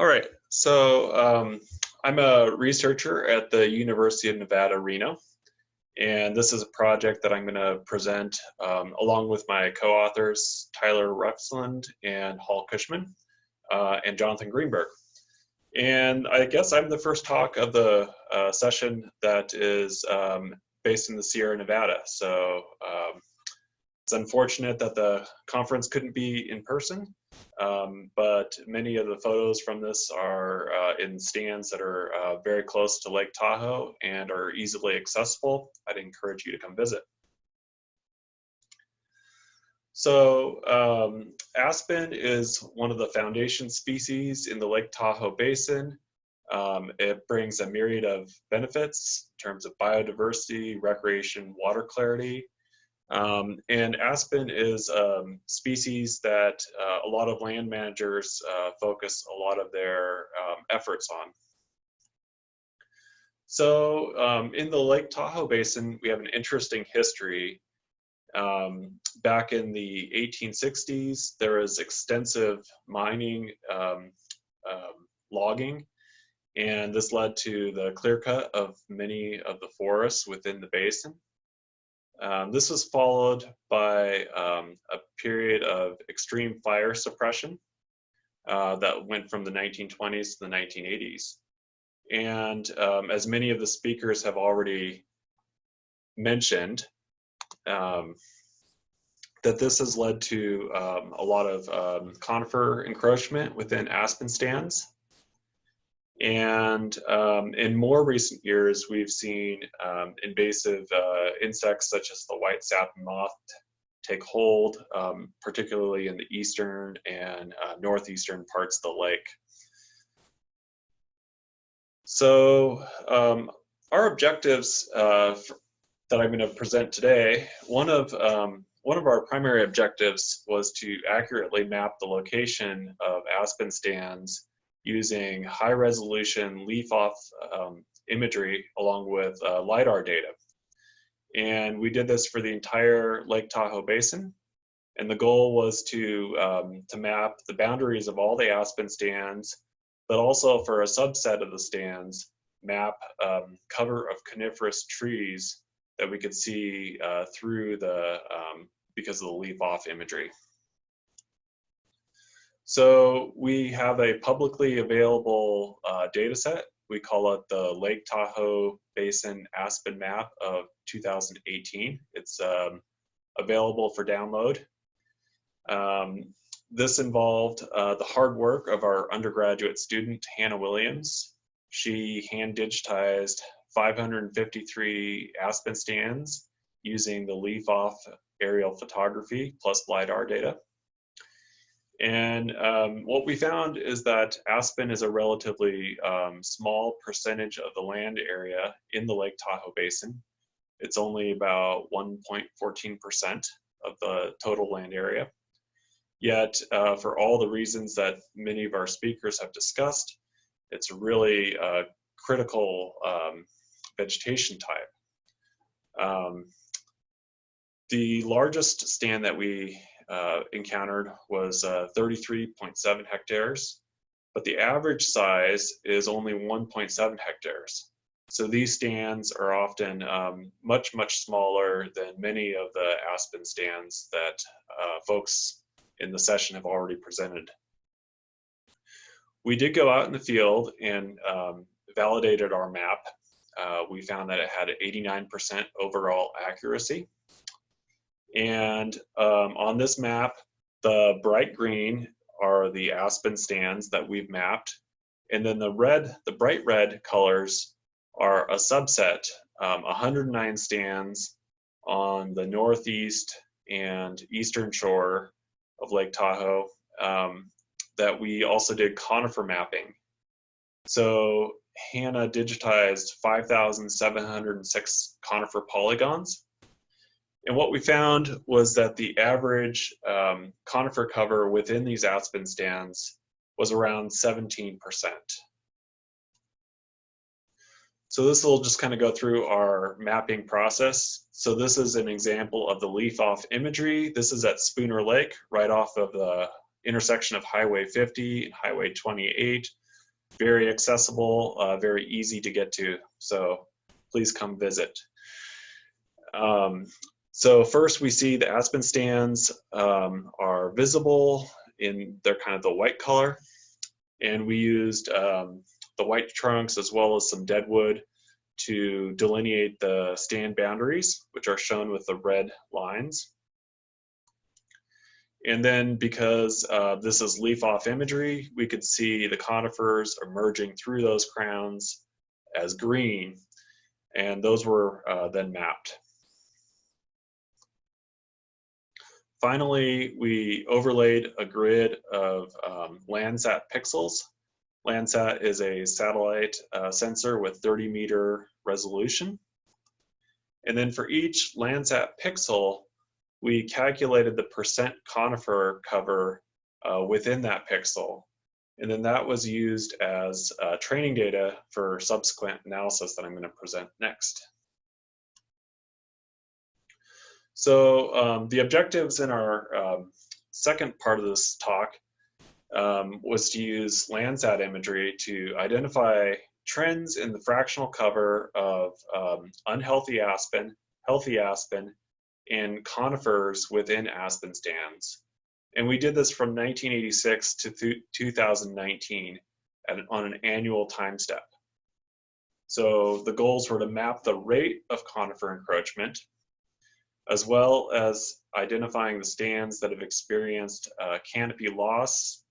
All right, so I'm a researcher at the University of Nevada, Reno, and this is a project that I'm going to present along with my co-authors, Tyler Ruxland and Hall Cushman, and Jonathan Greenberg. And I guess I'm the first talk of the session that is based in the Sierra Nevada. So it's unfortunate that the conference couldn't be in person, but many of the photos from this are in stands that are very close to Lake Tahoe and are easily accessible. I'd encourage you to come visit. So Aspen is one of the foundation species in the Lake Tahoe Basin. It brings a myriad of benefits in terms of biodiversity, recreation, water clarity. And aspen is a species that a lot of land managers focus a lot of their efforts on. So in the Lake Tahoe Basin, we have an interesting history. Back in the 1860s, there was extensive mining, logging, and this led to the clear cut of many of the forests within the basin. This was followed by a period of extreme fire suppression that went from the 1920s to the 1980s. And as many of the speakers have already mentioned, that this has led to a lot of conifer encroachment within aspen stands. And in more recent years, we've seen invasive insects such as the white sapling moth take hold, particularly in the eastern and northeastern parts of the lake. So our objectives that I'm going to present today, one of our primary objectives was to accurately map the location of aspen stands using high resolution leaf-off imagery along with LIDAR data. And we did this for the entire Lake Tahoe Basin. And the goal was to map the boundaries of all the aspen stands, but also for a subset of the stands, map cover of coniferous trees that we could see through the, because of the leaf-off imagery. So we have a publicly available data set. We call it the Lake Tahoe Basin Aspen Map of 2018. It's available for download. This involved the hard work of our undergraduate student, Hannah Williams. She hand-digitized 553 aspen stands using the leaf-off aerial photography plus LIDAR data. And what we found is that aspen is a relatively small percentage of the land area in the Lake Tahoe Basin. It's only about 1.14% of the total land area. Yet, for all the reasons that many of our speakers have discussed, it's a really critical vegetation type. The largest stand that we encountered was 33.7 hectares, but the average size is only 1.7 hectares. So these stands are often much smaller than many of the aspen stands that folks in the session have already presented. We did go out in the field and validated our map. We found that it had 89% overall accuracy. And on this map, the bright green are the aspen stands that we've mapped. And then the bright red colors are a subset, 109 stands on the northeast and eastern shore of Lake Tahoe that we also did conifer mapping. So Hannah digitized 5,706 conifer polygons. And what we found was that the average conifer cover within these aspen stands was around 17%. So this will just kind of go through our mapping process. So this is an example of the leaf-off imagery. This is at Spooner Lake, right off of the intersection of Highway 50 and Highway 28. very accessible, very easy to get to. So please come visit. So first we see the aspen stands are visible in their kind of the white color. And we used the white trunks as well as some dead wood to delineate the stand boundaries, which are shown with the red lines. And then because this is leaf-off imagery, we could see the conifers emerging through those crowns as green, and those were then mapped. Finally, we overlaid a grid of Landsat pixels. Landsat is a satellite sensor with 30-meter resolution. And then for each Landsat pixel, we calculated the percent conifer cover within that pixel. And then that was used as training data for subsequent analysis that I'm going to present next. So the objectives in our second part of this talk was to use Landsat imagery to identify trends in the fractional cover of unhealthy aspen, healthy aspen, and conifers within aspen stands. And we did this from 1986 to 2019 on an annual time step. So the goals were to map the rate of conifer encroachment, as well as identifying the stands that have experienced canopy loss,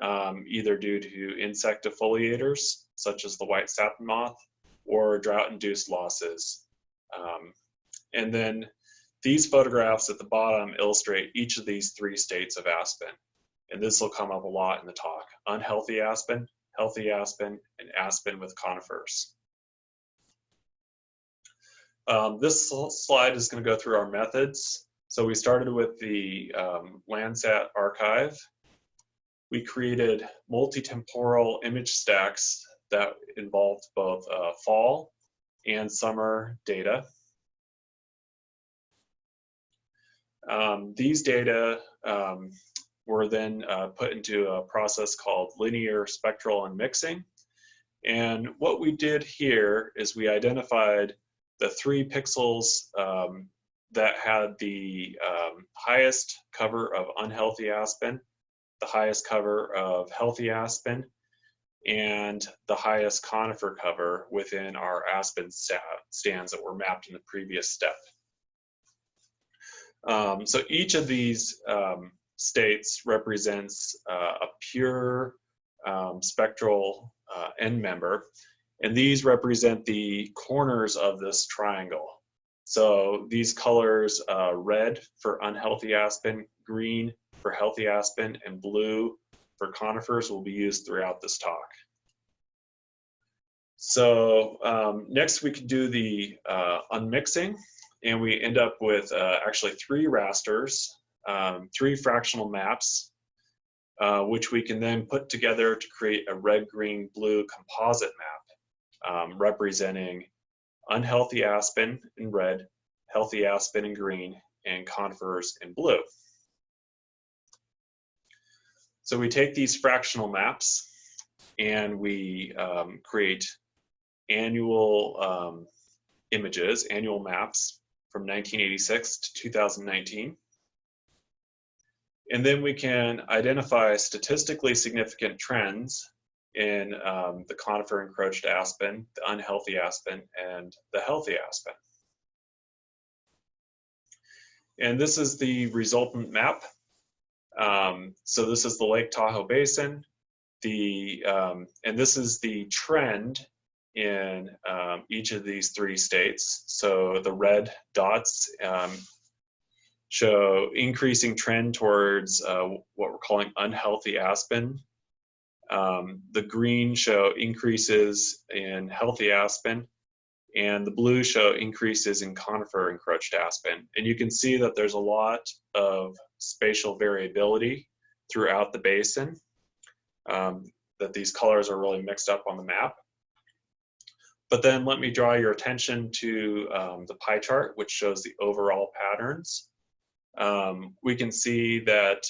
either due to insect defoliators, such as the white satin moth, or drought-induced losses. And then these photographs at the bottom illustrate each of these three states of aspen. And this will come up a lot in the talk: unhealthy aspen, healthy aspen, and aspen with conifers. This slide is going to go through our methods. So we started with the Landsat archive. We created multi-temporal image stacks that involved both fall and summer data. These data were then put into a process called linear, spectral, and mixing. And what we did here is we identified the 3 pixels that had the highest cover of unhealthy aspen, the highest cover of healthy aspen, and the highest conifer cover within our aspen stands that were mapped in the previous step. So each of these states represents a pure spectral end member, and these represent the corners of this triangle. So these colors, red for unhealthy aspen, green for healthy aspen, and blue for conifers, will be used throughout this talk. So next we can do the unmixing, and we end up with actually 3 rasters, 3 fractional maps, which we can then put together to create a red, green, blue composite map representing unhealthy aspen in red, healthy aspen in green, and conifers in blue. So we take these fractional maps and we create annual images, annual maps from 1986 to 2019. And then we can identify statistically significant trends in the conifer encroached aspen, the unhealthy aspen, and the healthy aspen. And this is the resultant map. So this is the Lake Tahoe Basin. And this is the trend in each of these 3 states. So the red dots show increasing trend towards what we're calling unhealthy aspen. The green show increases in healthy aspen, and the blue show increases in conifer encroached aspen. And you can see that there's a lot of spatial variability throughout the basin, that these colors are really mixed up on the map. But then let me draw your attention to the pie chart, which shows the overall patterns. we can see that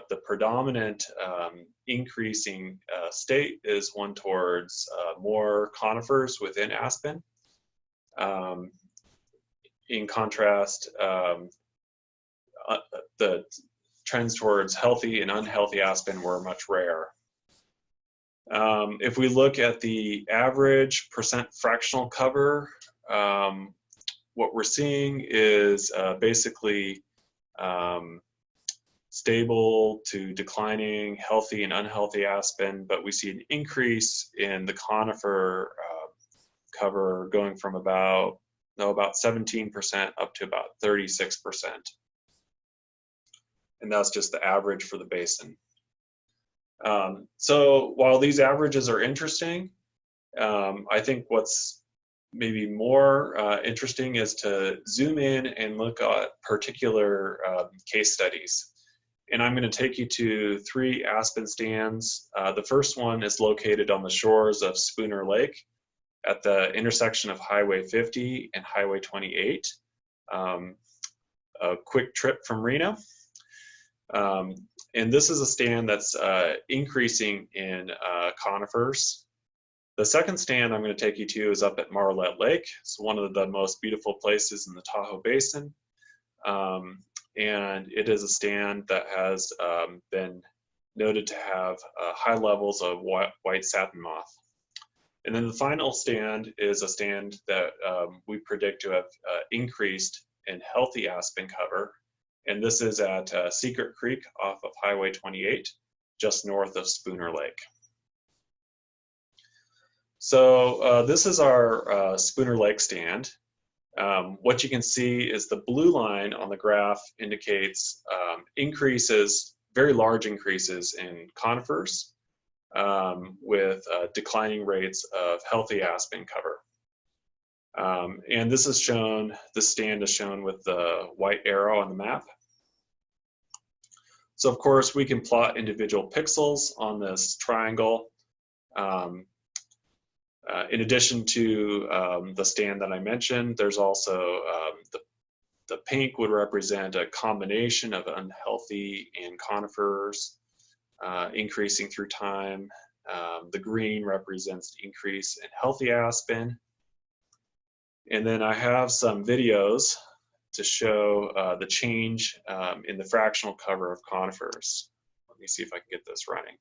the predominant increasing state is one towards more conifers within Aspen. In contrast, the trends towards healthy and unhealthy Aspen were much rarer. If we look at the average percent fractional cover, what we're seeing is basically stable to declining, healthy and unhealthy Aspen, but we see an increase in the conifer cover going from about 17% up to about 36%. And that's just the average for the basin. So while these averages are interesting, I think what's maybe more interesting is to zoom in and look at particular case studies. And I'm going to take you to 3 Aspen stands. The first one is located on the shores of Spooner Lake at the intersection of Highway 50 and Highway 28, a quick trip from Reno. And this is a stand that's increasing in conifers. The second stand I'm going to take you to is up at Marlette Lake. It's one of the most beautiful places in the Tahoe Basin. And it is a stand that has been noted to have high levels of white satin moth. And then the final stand is a stand that we predict to have increased in healthy Aspen cover. And this is at Secret Creek off of Highway 28, just north of Spooner Lake. So this is our Spooner Lake stand. What you can see is the blue line on the graph indicates increases, very large increases in conifers with declining rates of healthy Aspen cover. And this is shown, this stand is shown with the white arrow on the map. So of course we can plot individual pixels on this triangle. In addition to the stand that I mentioned, there's also the pink would represent a combination of unhealthy and conifers increasing through time. The green represents the increase in healthy Aspen. And then I have some videos to show the change in the fractional cover of conifers. Let me see if I can get this running.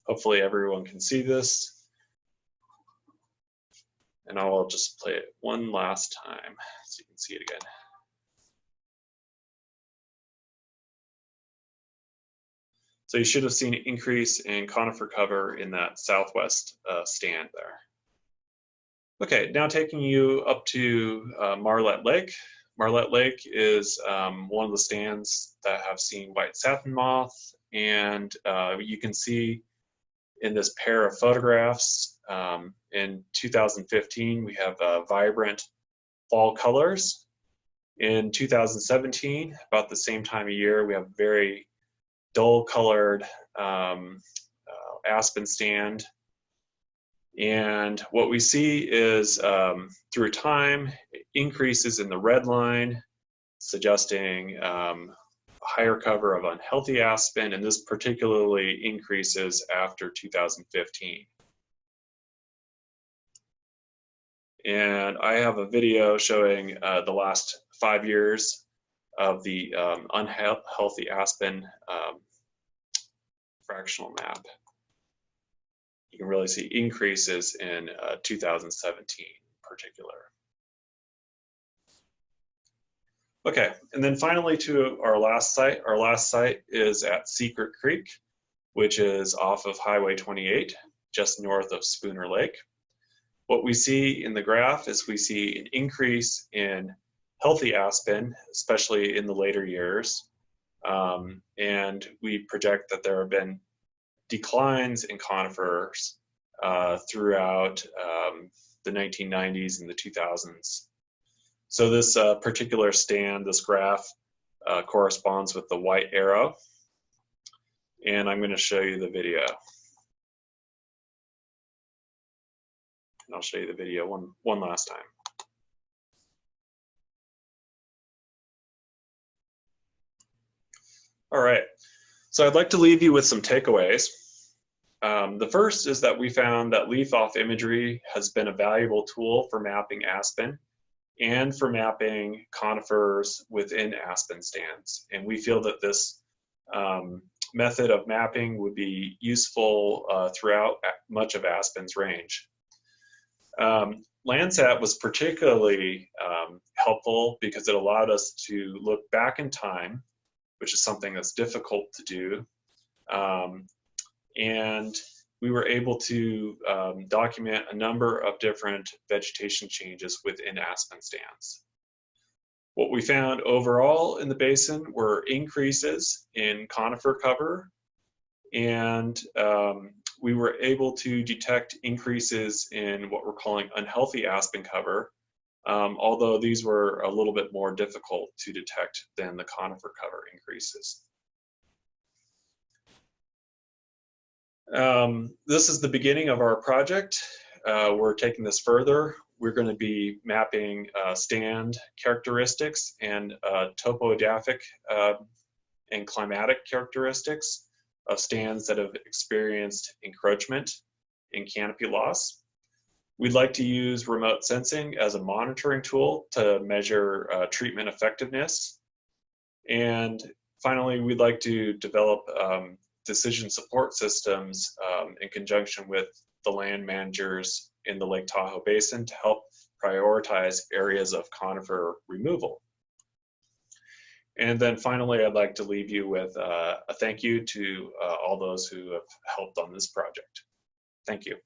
Hopefully everyone can see this. And I'll just play it one last time so you can see it again. So you should have seen an increase in conifer cover in that southwest stand there. Okay, now taking you up to Marlette Lake. Marlette Lake is one of the stands that have seen white satin moth, and you can see in this pair of photographs in 2015 we have vibrant fall colors. In 2017, about the same time of year, we have very dull colored Aspen stand. And what we see is through time, increases in the red line, suggesting higher cover of unhealthy Aspen, and this particularly increases after 2015. And I have a video showing the last 5 years of the unhealthy Aspen fractional map. You can really see increases in 2017 in particular. Okay, and then finally to our last site. Our last site is at Secret Creek, which is off of Highway 28, just north of Spooner Lake. What we see in the graph is we see an increase in healthy Aspen, especially in the later years. And we project that there have been declines in conifers throughout the 1990s and the 2000s. So this particular stand, this graph, corresponds with the white arrow. And I'm going to show you the video. And I'll show you the video one last time. All right, so I'd like to leave you with some takeaways. The first is that we found that leaf-off imagery has been a valuable tool for mapping aspen and for mapping conifers within aspen stands. And we feel that this method of mapping would be useful throughout much of aspen's range. Landsat was particularly helpful because it allowed us to look back in time, which is something that's difficult to do. And we were able to document a number of different vegetation changes within aspen stands. What we found overall in the basin were increases in conifer cover, and we were able to detect increases in what we're calling unhealthy aspen cover, although these were a little bit more difficult to detect than the conifer cover increases. This is the beginning of our project. We're taking this further. We're going to be mapping stand characteristics and topographic and climatic characteristics of stands that have experienced encroachment and canopy loss. We'd like to use remote sensing as a monitoring tool to measure treatment effectiveness. And finally, we'd like to develop decision support systems in conjunction with the land managers in the Lake Tahoe Basin to help prioritize areas of conifer removal. And then finally, I'd like to leave you with a thank you to all those who have helped on this project. Thank you.